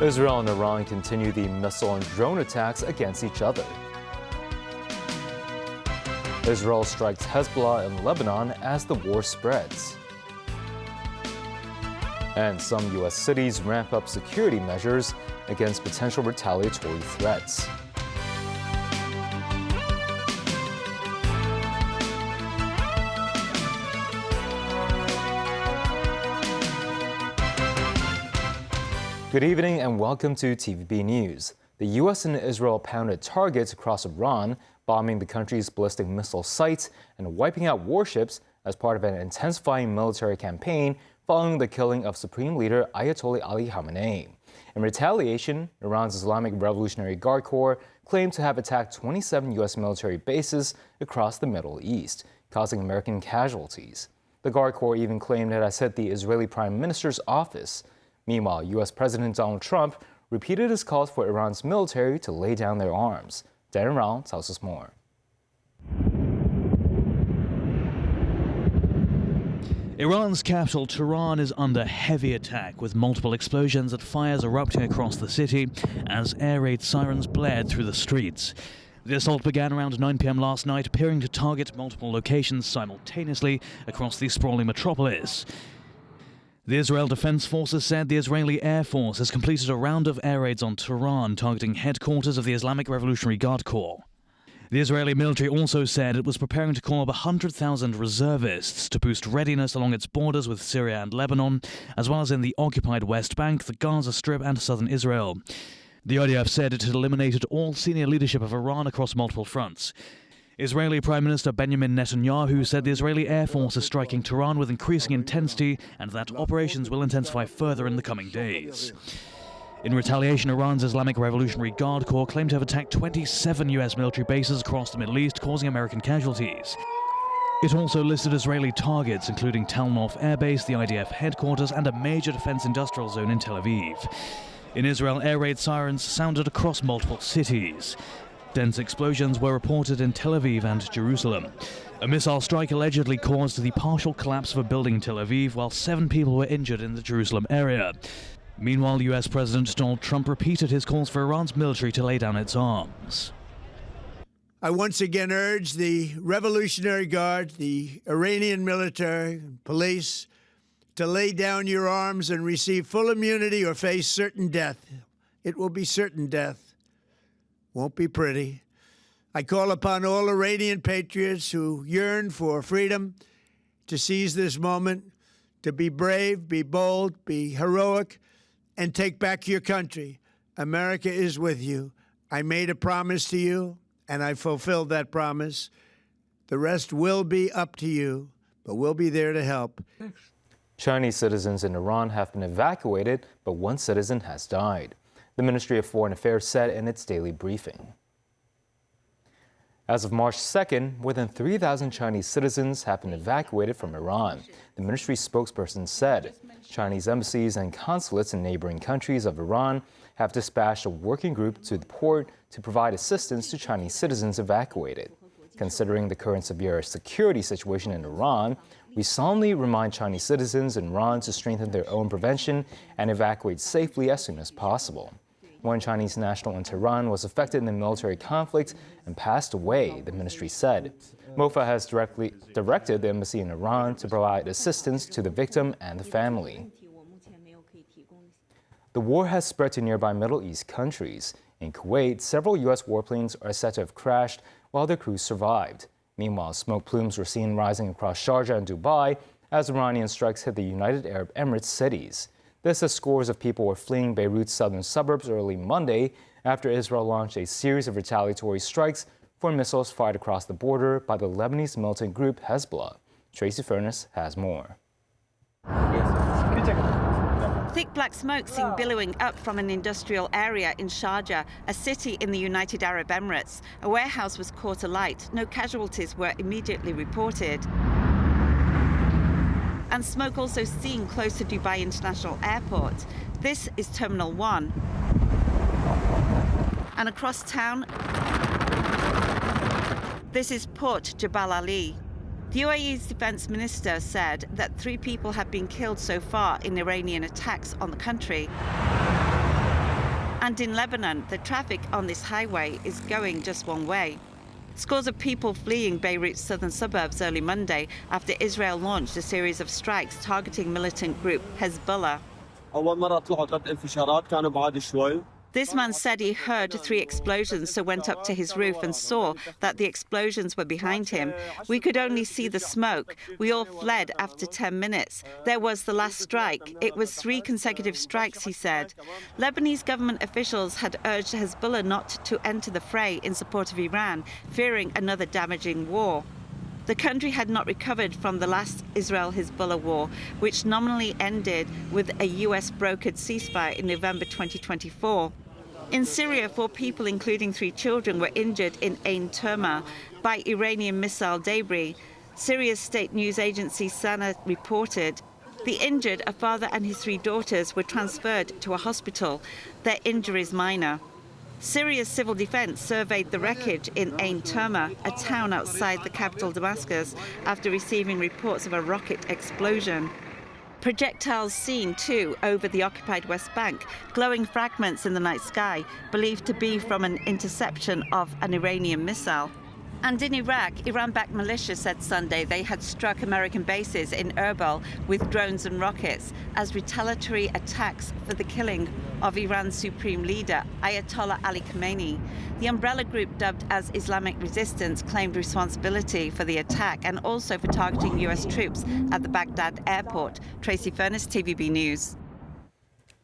Israel and Iran continue the missile and drone attacks against each other. Israel strikes Hezbollah in Lebanon as the war spreads. And some U.S. cities ramp up security measures against potential retaliatory threats. Good evening and welcome to TVB News. The U.S. and Israel pounded targets across Iran, bombing the country's ballistic missile sites and wiping out warships as part of an intensifying military campaign following the killing of Supreme Leader Ayatollah Ali Khamenei. In retaliation, Iran's Islamic Revolutionary Guard Corps claimed to have attacked 27 U.S. military bases across the Middle East, causing American casualties. The Guard Corps even claimed it has hit the Israeli Prime Minister's office. Meanwhile, U.S. President Donald Trump repeated his calls for Iran's military to lay down their arms. Darren Rao tells us more. Iran's capital, Tehran, is under heavy attack, with multiple explosions and fires erupting across the city as air raid sirens blared through the streets. The assault began around 9 p.m. last night, appearing to target multiple locations simultaneously across the sprawling metropolis. The Israel Defense Forces said the Israeli Air Force has completed a round of air raids on Tehran, targeting headquarters of the Islamic Revolutionary Guard Corps. The Israeli military also said it was preparing to call up 100,000 reservists to boost readiness along its borders with Syria and Lebanon, as well as in the occupied West Bank, the Gaza Strip and southern Israel. The IDF said it had eliminated all senior leadership of Iran across multiple fronts. Israeli Prime Minister Benjamin Netanyahu said the Israeli Air Force is striking Tehran with increasing intensity and that operations will intensify further in the coming days. In retaliation, Iran's Islamic Revolutionary Guard Corps claimed to have attacked 27 U.S. military bases across the Middle East, causing American casualties. It also listed Israeli targets, including Tal Nof Air Base, the IDF headquarters, and a major defense industrial zone in Tel Aviv. In Israel, air raid sirens sounded across multiple cities. Dense explosions were reported in Tel Aviv and Jerusalem. A missile strike allegedly caused the partial collapse of a building in Tel Aviv, while 7 people were injured in the Jerusalem area. Meanwhile, U.S. President Donald Trump repeated his calls for Iran's military to lay down its arms. I once again urge the Revolutionary Guard, the Iranian military, police, to lay down your arms and receive full immunity or face certain death. It will be certain death. Won't be pretty. I call upon all Iranian patriots who yearn for freedom to seize this moment, to be brave, be bold, be heroic, and take back your country. America is with you. I made a promise to you, and I fulfilled that promise. The rest will be up to you, but we'll be there to help. Chinese citizens in Iran have been evacuated, but one citizen has died. The Ministry of Foreign Affairs said in its daily briefing. As of March 2nd, more than 3,000 Chinese citizens have been evacuated from Iran. The ministry spokesperson said Chinese embassies and consulates in neighboring countries of Iran have dispatched a working group to the port to provide assistance to Chinese citizens evacuated. Considering the current severe security situation in Iran, we solemnly remind Chinese citizens in Iran to strengthen their own prevention and evacuate safely as soon as possible. One Chinese national in Tehran was affected in the military conflict and passed away, the ministry said. MOFA has directed the embassy in Iran to provide assistance to the victim and the family. The war has spread to nearby Middle East countries. In Kuwait, several U.S. warplanes are said to have crashed while their crews survived. Meanwhile, smoke plumes were seen rising across Sharjah and Dubai as Iranian strikes hit the United Arab Emirates cities. This as scores of people were fleeing Beirut's southern suburbs early Monday after Israel launched a series of retaliatory strikes for missiles fired across the border by the Lebanese militant group Hezbollah. Tracy Furness has more. Thick black smoke seen billowing up from an industrial area in Sharjah, a city in the United Arab Emirates. A warehouse was caught alight. No casualties were immediately reported. And smoke also seen close to Dubai International Airport. This is Terminal 1. And across town, this is Port Jebel Ali. The UAE's defense minister said that 3 people have been killed so far in Iranian attacks on the country. And in Lebanon, the traffic on this highway is going just one way. Scores of people fleeing Beirut's southern suburbs early Monday after Israel launched a series of strikes targeting militant group Hezbollah. This man said he heard 3 explosions, so went up to his roof and saw that the explosions were behind him. We could only see the smoke. We all fled after 10 minutes. There was the last strike. It was 3 consecutive strikes, he said. Lebanese government officials had urged Hezbollah not to enter the fray in support of Iran, fearing another damaging war. The country had not recovered from the last Israel-Hezbollah war, which nominally ended with a US-brokered ceasefire in November 2024. In Syria, 4 people, including 3 children, were injured in Ain Terma by Iranian missile debris. Syria's state news agency Sana reported. The injured, a father and his 3 daughters, were transferred to a hospital. Their injuries minor. Syria's civil defense surveyed the wreckage in Ain Terma, a town outside the capital Damascus, after receiving reports of a rocket explosion. Projectiles seen, too, over the occupied West Bank, glowing fragments in the night sky, believed to be from an interception of an Iranian missile. And in Iraq, Iran-backed militia said Sunday they had struck American bases in Erbil with drones and rockets as retaliatory attacks for the killing of Iran's supreme leader, Ayatollah Ali Khamenei. The umbrella group dubbed as Islamic Resistance claimed responsibility for the attack and also for targeting US troops at the Baghdad airport. Tracy Furness, TVB News.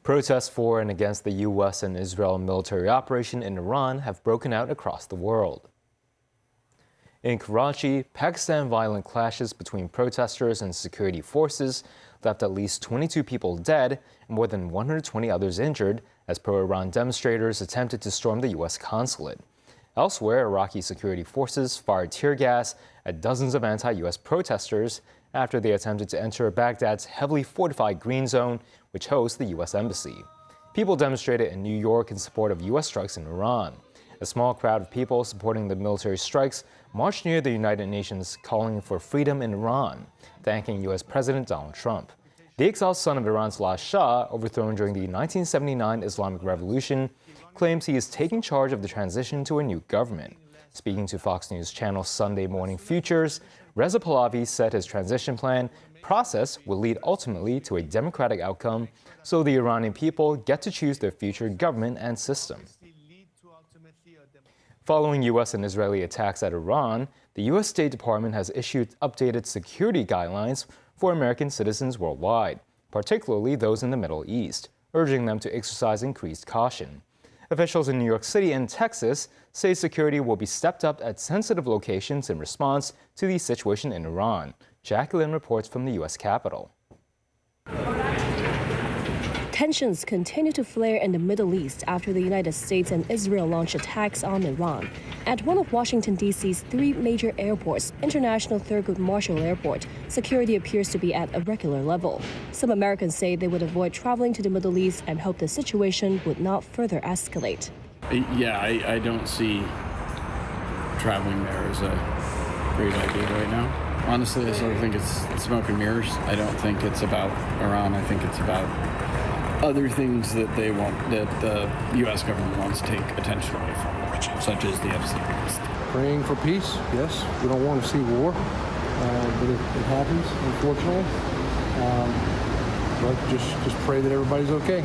Protests for and against the U.S. and Israel military operation in Iran have broken out across the world. In Karachi, Pakistan, violent clashes between protesters and security forces left at least 22 people dead and more than 120 others injured as pro-Iran demonstrators attempted to storm the U.S. consulate. Elsewhere, Iraqi security forces fired tear gas at dozens of anti-U.S. protesters after they attempted to enter Baghdad's heavily fortified green zone, which hosts the U.S. embassy. People demonstrated in New York in support of U.S. strikes in Iran. A small crowd of people supporting the military strikes marched near the United Nations calling for freedom in Iran, thanking U.S. President Donald Trump. The exiled son of Iran's last Shah, overthrown during the 1979 Islamic Revolution, claims he is taking charge of the transition to a new government. Speaking to Fox News Channel's Sunday Morning Futures, Reza Pahlavi said his transition plan process will lead ultimately to a democratic outcome, so the Iranian people get to choose their future government and system. Following U.S. and Israeli attacks at Iran, the U.S. State Department has issued updated security guidelines for American citizens worldwide, particularly those in the Middle East, urging them to exercise increased caution. Officials in New York City and Texas say security will be stepped up at sensitive locations in response to the situation in Iran. Jacqueline reports from the U.S. Capitol. Tensions continue to flare in the Middle East after the United States and Israel launched attacks on Iran. At one of Washington, D.C.'s 3 major airports, International Thurgood Marshall Airport, security appears to be at a regular level. Some Americans say they would avoid traveling to the Middle East and hope the situation would not further escalate. Yeah, I don't see traveling there as a great idea right now. Honestly, I sort of think it's smoke and mirrors. I don't think it's about Iran. I think it's about other things that they want, that the U.S. government wants to take attention away from, such as the FC list. Praying for peace, yes. We don't want to see war, but it happens, unfortunately. But just pray that everybody's okay.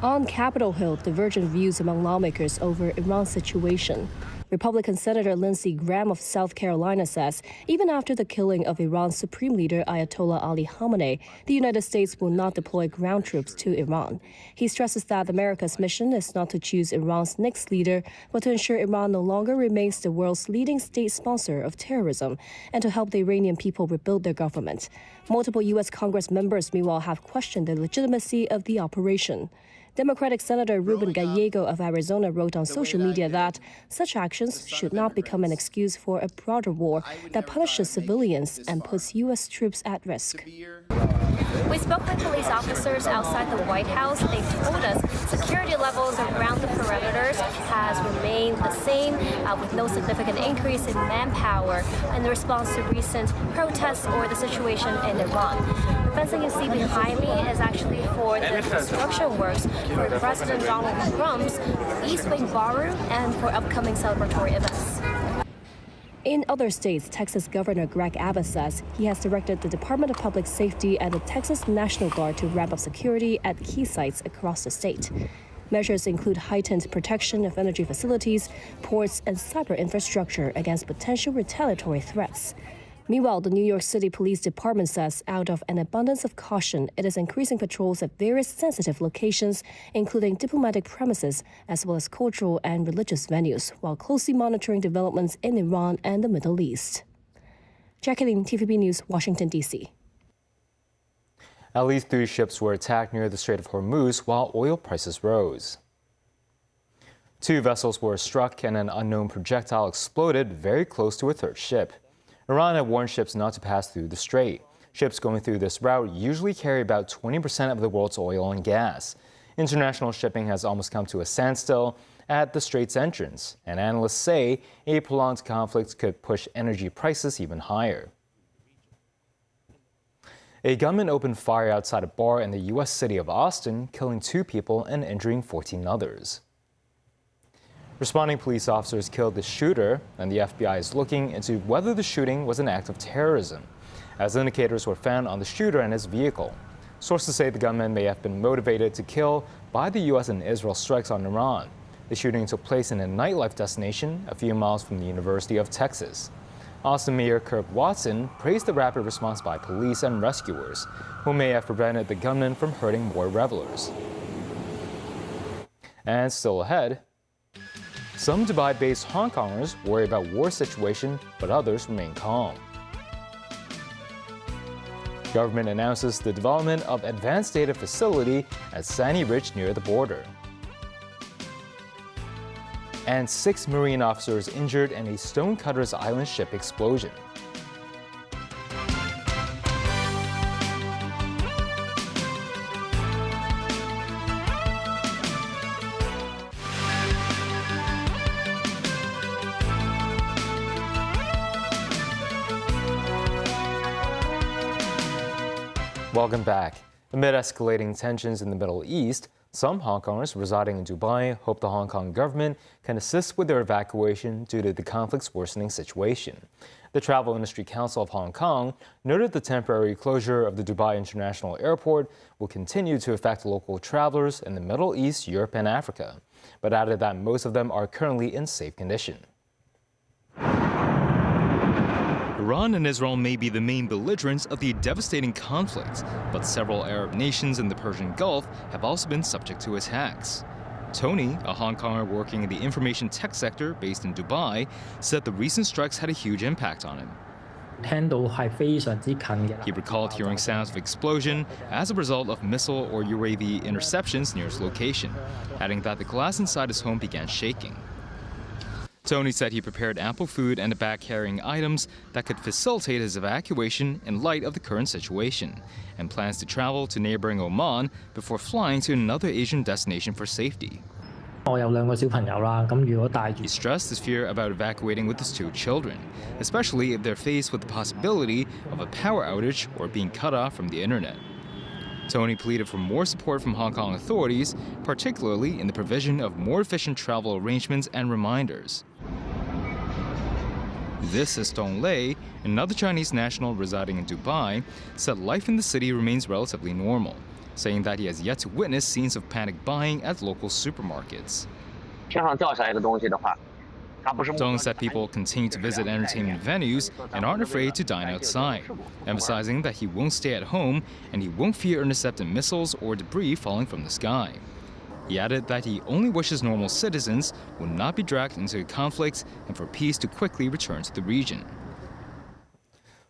On Capitol Hill, divergent views among lawmakers over Iran's situation. Republican Senator Lindsey Graham of South Carolina says even after the killing of Iran's supreme leader Ayatollah Ali Khamenei, the United States will not deploy ground troops to Iran. He stresses that America's mission is not to choose Iran's next leader, but to ensure Iran no longer remains the world's leading state sponsor of terrorism and to help the Iranian people rebuild their government. Multiple U.S. Congress members, meanwhile, have questioned the legitimacy of the operation. Democratic Senator Ruben Gallego of Arizona wrote on social media that such actions should not become an excuse for a broader war that punishes civilians and puts U.S. troops at risk. We spoke with police officers outside the White House. They told us security levels around the perimeters has remained the same, with no significant increase in manpower in response to recent protests or the situation in Iran. The fencing you see behind me is actually for the construction works for President Donald Trump's East Wing Ballroom and for upcoming celebratory events. In other states, Texas Governor Greg Abbott says he has directed the Department of Public Safety and the Texas National Guard to ramp up security at key sites across the state. Measures include heightened protection of energy facilities, ports, and cyber infrastructure against potential retaliatory threats. Meanwhile, the New York City Police Department says out of an abundance of caution, it is increasing patrols at various sensitive locations, including diplomatic premises, as well as cultural and religious venues, while closely monitoring developments in Iran and the Middle East. Jacqueline, TVB News, Washington, D.C. At least 3 ships were attacked near the Strait of Hormuz while oil prices rose. 2 vessels were struck and an unknown projectile exploded very close to a 3rd ship. Iran had warned ships not to pass through the strait. Ships going through this route usually carry about 20% of the world's oil and gas. International shipping has almost come to a standstill at the strait's entrance, and analysts say a prolonged conflict could push energy prices even higher. A gunman opened fire outside a bar in the U.S. city of Austin, killing 2 people and injuring 14 others. Responding police officers killed the shooter, and the FBI is looking into whether the shooting was an act of terrorism, as indicators were found on the shooter and his vehicle. Sources say the gunman may have been motivated to kill by the U.S. and Israel strikes on Iran. The shooting took place in a nightlife destination a few miles from the University of Texas. Austin Mayor Kirk Watson praised the rapid response by police and rescuers, who may have prevented the gunman from hurting more revelers. And still ahead, some Dubai-based Hong Kongers worry about war situation, but others remain calm. Government announces the development of advanced data facility at Sandy Ridge near the border. And 6 Marine officers injured in a Stonecutters Island ship explosion. Welcome back. Amid escalating tensions in the Middle East, some Hong Kongers residing in Dubai hope the Hong Kong government can assist with their evacuation due to the conflict's worsening situation. The Travel Industry Council of Hong Kong noted the temporary closure of the Dubai International Airport will continue to affect local travelers in the Middle East, Europe, and Africa, but added that most of them are currently in safe condition. Iran and Israel may be the main belligerents of the devastating conflict, but several Arab nations in the Persian Gulf have also been subject to attacks. Tony, a Hong Konger working in the information tech sector based in Dubai, said the recent strikes had a huge impact on him. He recalled hearing sounds of explosion as a result of missile or UAV interceptions near his location, adding that the glass inside his home began shaking. Tony said he prepared ample food and bag carrying items that could facilitate his evacuation in light of the current situation, and plans to travel to neighboring Oman before flying to another Asian destination for safety. He stressed his fear about evacuating with his 2 children, especially if they're faced with the possibility of a power outage or being cut off from the internet. Tony pleaded for more support from Hong Kong authorities, particularly in the provision of more efficient travel arrangements and reminders. This is Dong Lei, another Chinese national residing in Dubai, said life in the city remains relatively normal, saying that he has yet to witness scenes of panic buying at local supermarkets. Dong said people continue to visit entertainment venues and aren't afraid to dine outside, emphasizing that he won't stay at home and he won't fear intercepted missiles or debris falling from the sky. He added that he only wishes normal citizens would not be dragged into a conflict and for peace to quickly return to the region.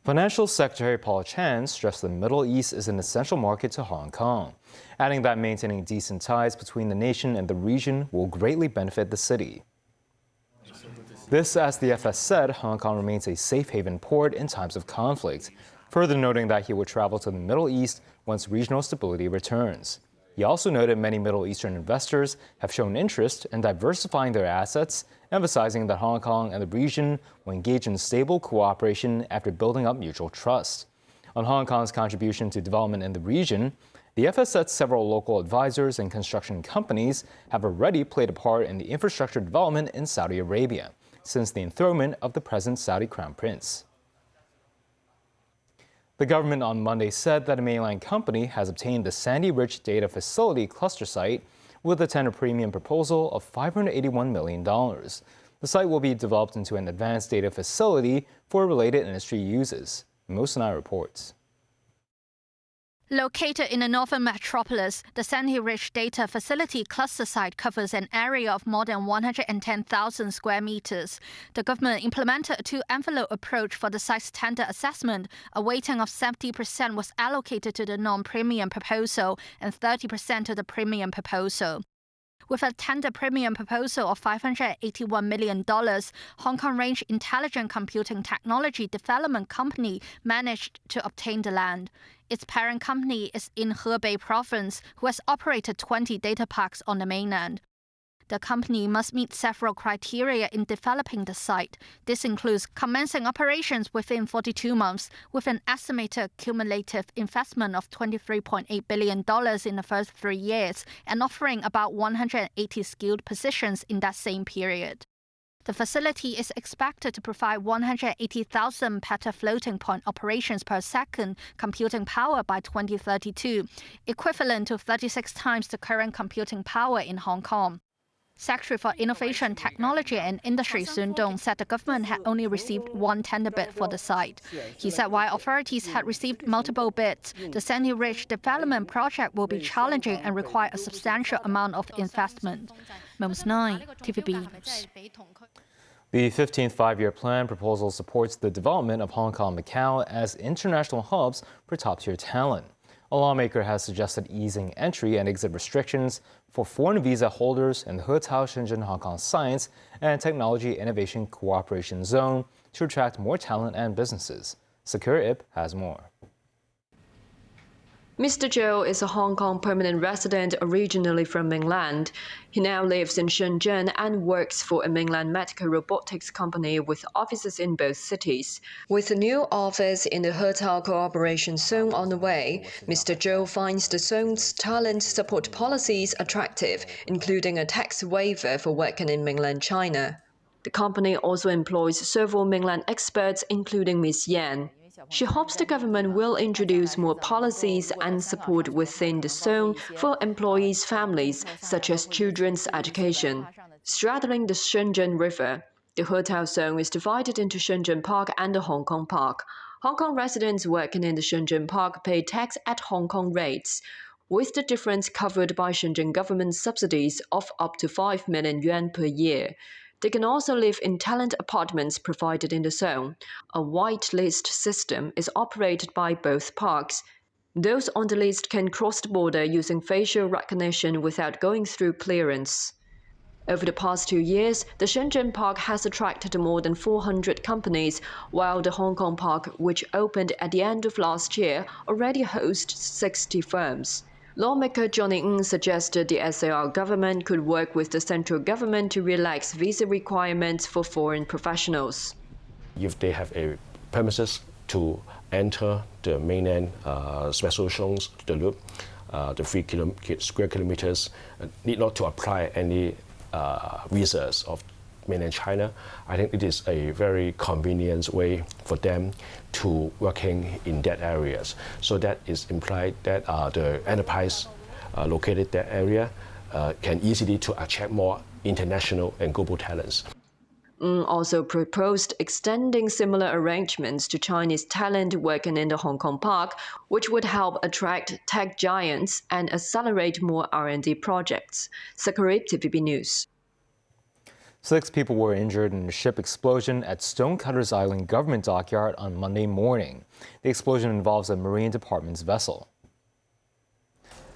Financial Secretary Paul Chan stressed the Middle East is an essential market to Hong Kong, adding that maintaining decent ties between the nation and the region will greatly benefit the city. This, as the FS said, Hong Kong remains a safe haven port in times of conflict, further noting that he would travel to the Middle East once regional stability returns. He also noted many Middle Eastern investors have shown interest in diversifying their assets, emphasizing that Hong Kong and the region will engage in stable cooperation after building up mutual trust. On Hong Kong's contribution to development in the region, the FS said several local advisors and construction companies have already played a part in the infrastructure development in Saudi Arabia since the enthronement of the present Saudi Crown Prince. The government on Monday said that a mainland company has obtained the Sandy Ridge Data Facility cluster site with a tender premium proposal of $581 million. The site will be developed into an advanced data facility for related industry uses. Mosinai reports. Located in the northern metropolis, the Sandy Ridge Data Facility cluster site covers an area of more than 110,000 square meters. The government implemented a two-envelope approach for the site's tender assessment. A weighting of 70% was allocated to the non-premium proposal and 30% to the premium proposal. With a tender premium proposal of $581 million, Hong Kong Range Intelligent Computing Technology Development Company managed to obtain the land. Its parent company is in Hebei Province, who has operated 20 data parks on the mainland. The company must meet several criteria in developing the site. This includes commencing operations within 42 months, with an estimated cumulative investment of $23.8 billion in the first 3 years, and offering about 180 skilled positions in that same period. The facility is expected to provide 180,000 petafloating point operations per second computing power by 2032, equivalent to 36 times the current computing power in Hong Kong. Secretary for Innovation, Technology and Industry Sun Dong said the government had only received one tender bid for the site. He said while authorities had received multiple bids, the Sandy Ridge development project will be challenging and require a substantial amount of investment. Mosinai, TVB News. The 15th five-year plan proposal supports the development of Hong Kong and Macau as international hubs for top-tier talent. A lawmaker has suggested easing entry and exit restrictions for foreign visa holders in the Hotao Shenzhen Hong Kong Science and Technology Innovation Cooperation Zone to attract more talent and businesses. Sakura Ip has more. Mr. Zhou is a Hong Kong permanent resident originally from mainland. He now lives in Shenzhen and works for a mainland medical robotics company with offices in both cities. With a new office in the Hotao Cooperation Zone on the way, Mr. Zhou finds the zone's talent support policies attractive, including a tax waiver for working in mainland China. The company also employs several mainland experts, including Ms. Yan. She hopes the government will introduce more policies and support within the zone for employees' families, such as children's education. Straddling the Shenzhen River, the Hotao Zone is divided into Shenzhen Park and the Hong Kong Park. Hong Kong residents working in the Shenzhen Park pay tax at Hong Kong rates, with the difference covered by Shenzhen government subsidies of up to 5 million yuan per year. They can also live in talent apartments provided in the zone. A white list system is operated by both parks. Those on the list can cross the border using facial recognition without going through clearance. Over the past 2 years, the Shenzhen Park has attracted more than 400 companies, while the Hong Kong Park, which opened at the end of last year, already hosts 60 firms. Lawmaker Johnny Ng suggested the SAR government could work with the central government to relax visa requirements for foreign professionals. If they have a premises to enter the mainland special zones, the loop, the 3 square kilometers, need not to apply any visas of mainland China. I think it is a very convenient way for them to working in that areas. So that is implied that the enterprise located that area can easily to attract more international and global talents. Also proposed extending similar arrangements to Chinese talent working in the Hong Kong Park, which would help attract tech giants and accelerate more R&D projects. Sakura, TVB News. 6 people were injured in a ship explosion at Stonecutters Island government dockyard on Monday morning. The explosion involves a Marine Department's vessel.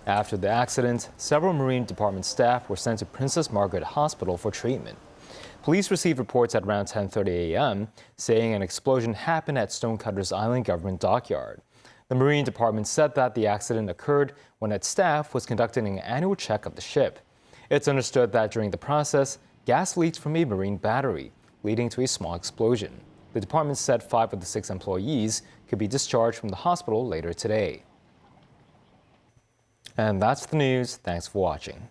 After the accident, several Marine Department staff were sent to Princess Margaret Hospital for treatment. Police received reports at around 10:30 a.m. saying an explosion happened at Stonecutters Island government dockyard. The Marine Department said that the accident occurred when its staff was conducting an annual check of the ship. It's understood that during the process, gas leaked from a marine battery, leading to a small explosion. The department said 5 of the 6 employees could be discharged from the hospital later today. And that's the news. Thanks for watching.